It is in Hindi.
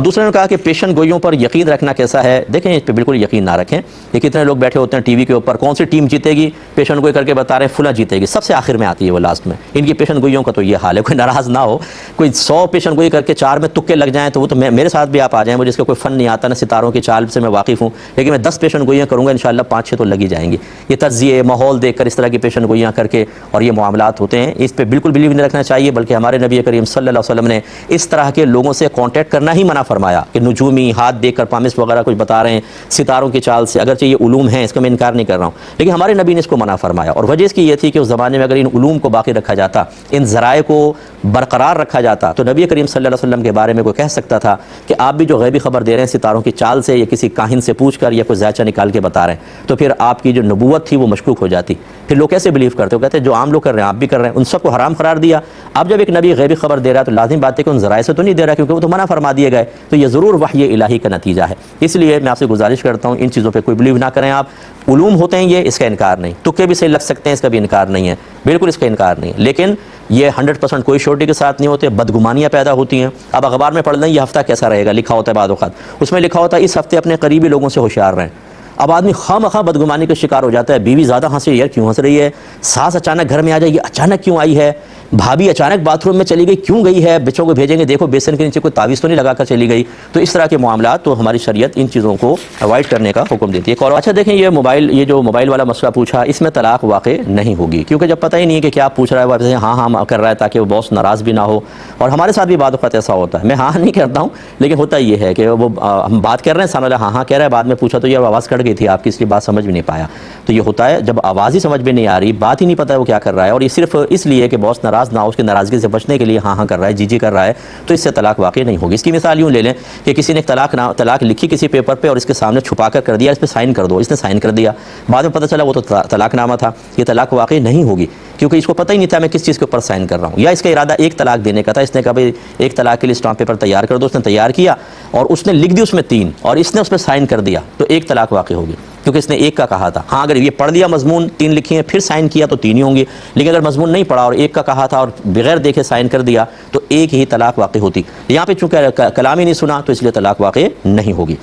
दूसरे ने कहा कि पेशन गोइयों पर यकीन रखना कैसा है। देखें, इस पर बिल्कुल यकीन ना रखें। ये कितने लोग बैठे होते हैं टीवी के ऊपर, कौन सी टीम जीतेगी पेशन गोई करके बता रहे हैं फुला जीतेगी, सबसे आखिर में आती है वो लास्ट में। इनकी पेशन गोइयों का तो ये हाल है। कोई नाराज़ ना हो, कोई 100 पेशन गोई करके 4 में तुक्के लग जाएँ तो वो तो मेरे साथ भी आप आ जाएँ, मुझे इसका कोई फ़न नहीं आता ना, सितारों की चाल से मैं वाकिफ़ हूँ, लेकिन मैं 10 पेशन गोइयाँ करूँगा इंशाअल्लाह 5-6 तो लगी जाएंगी। ये तज्ज़िये माहौल देख कर इस तरह की पेशन गोइयाँ करके और ये मामलात होते हैं, इस पर बिल्कुल बिलीव नहीं रखना चाहिए। बल्कि हमारे नबी करीम सल्लल्लाहु अलैहि वसल्लम ने इस तरह के लोगों से कॉन्टैक्ट करना ही मना फरमाया कि नुजूमी हाथ देख कर पामिस वगैरह कुछ बता रहे हैं सितारों की चाल से, अगरचे ये उलूम हैं, इसका मैं इनकार नहीं कर रहा हूँ, लेकिन हमारे नबी ने इसको मना फरमाया। और वजह इसकी ये थी कि उस ज़माने में अगर इन उलूम को बाकी रखा जाता, इन ज़राए को बरकरार रखा जाता, तो नबी करीम सल्लल्लाहु अलैहि वसल्लम के बारे में कोई कह सकता था कि आप भी जो गैबी खबर दे रहे हैं सितारों की चाल से या किसी काहिन से पूछ कर या कोई ज़ायचा निकाल के बता रहे हैं, तो फिर आपकी जो नबूवत थी वो मशकूक हो जाती। फिर लोग कैसे बिलीव करते हो? कहते जो आम लोग कर रहे हैं आप भी कर रहे हैं, उन सबको हराम करार दिया। अब जब एक नबी गैबी खबर दे रहा है तो लाजिम बात है कि उन ज़राए से तो नहीं दे रहा, क्योंकि वो तो मना फरमा दिए गए, तो ये ज़रूर वही इलाही का नतीजा है। इसलिए मैं आपसे गुजारिश करता हूँ इन चीज़ों पर कोई बिलीव ना करें आप। उलूम होते हैं ये, इसका इनकार नहीं, तुक्के भी सही लग सकते हैं, इसका भी इनकार नहीं है, बिल्कुल इसका इनकार नहीं है, लेकिन ये 100% कोई श्योरिटी के साथ नहीं होते, बदगुमानियाँ पैदा होती हैं। अब अखबार में पढ़ लें ये हफ्ता कैसा रहेगा, लिखा होता है बाद वक़्त, उसमें लिखा होता है इस हफ्ते अपने करीबी लोगों से होशियार रहें। अब आदमी खामखा बदगुमानी का शिकार हो जाता है। बीवी ज़्यादा हंसी, यार क्यों हंस रही है, सास अचानक घर में आ जाए, ये अचानक क्यों आई है, भाभी अचानक बाथरूम में चली गई, क्यों गई है, बच्चों को भेजेंगे, देखो बेसन के नीचे कोई तावीज़ तो नहीं लगा कर चली गई। तो इस तरह के मामलात तो हमारी शरीयत इन चीज़ों को अवॉइड करने का हुक्म देती है। और अच्छा देखें, ये जो मोबाइल वाला मसला पूछा, इसमें तलाक वाक़ई नहीं होगी, क्योंकि जब पता ही नहीं है कि क्या पूछ रहा है, वैसे हाँ हाँ कर रहा है ताकि वो बॉस नाराज़ भी ना हो। और हमारे साथ भी बाद वक़्त ऐसा होता है, मैं हाँ नहीं करता हूँ, लेकिन होता ये है कि वो हम बात कर रहे हैं, सामने वाला हाँ हाँ कह रहा है, बाद में पूछा तो ये आवाज़ कट गई थी आपकी, इसलिए बात समझ भी नहीं पाया। तो ये होता है जब आवाज़ ही समझ में नहीं आ रही, बात ही नहीं पता है वो क्या कर रहा है, और ये सिर्फ इसलिए कि बॉस नाराज़ ना हो, उसकी नाराज़गी से बचने के लिए हाँ हाँ कर रहा है, जी जी कर रहा है, तो इससे तलाक वाक़ई नहीं होगी। इसकी मिसाल यूँ ले लें कि किसी ने तलाक लिखी किसी पेपर पे और इसके सामने छुपा कर दिया, इस पर साइन कर दो, इसने साइन कर दिया, बाद में पता चला वो तो तलाकनामा था, ये तलाक वाक़ई नहीं होगी, क्योंकि इसको पता ही नहीं था मैं किस चीज़ के ऊपर साइन कर रहा हूँ। या इसका इरादा एक तलाक देने का था, इसने कहा भाई एक तलाक के लिए स्टाम्प पेपर तैयार कर दो, उसने तैयार किया और उसने लिख दी उसमें 3 और इसने उस पर साइन कर दिया, तो एक तलाक वाक़ई होगी, क्योंकि इसने एक का कहा था। हाँ, अगर ये पढ़ लिया मजमून 3 लिखी है फिर साइन किया तो 3 ही होंगे, लेकिन अगर मजमून नहीं पढ़ा और एक का कहा था और बगैर देखे साइन कर दिया तो एक ही तलाक वाक़ई होती। यहाँ पे चूँकि कलाम ही नहीं सुना तो इसलिए तलाक वाक़ई नहीं होगी।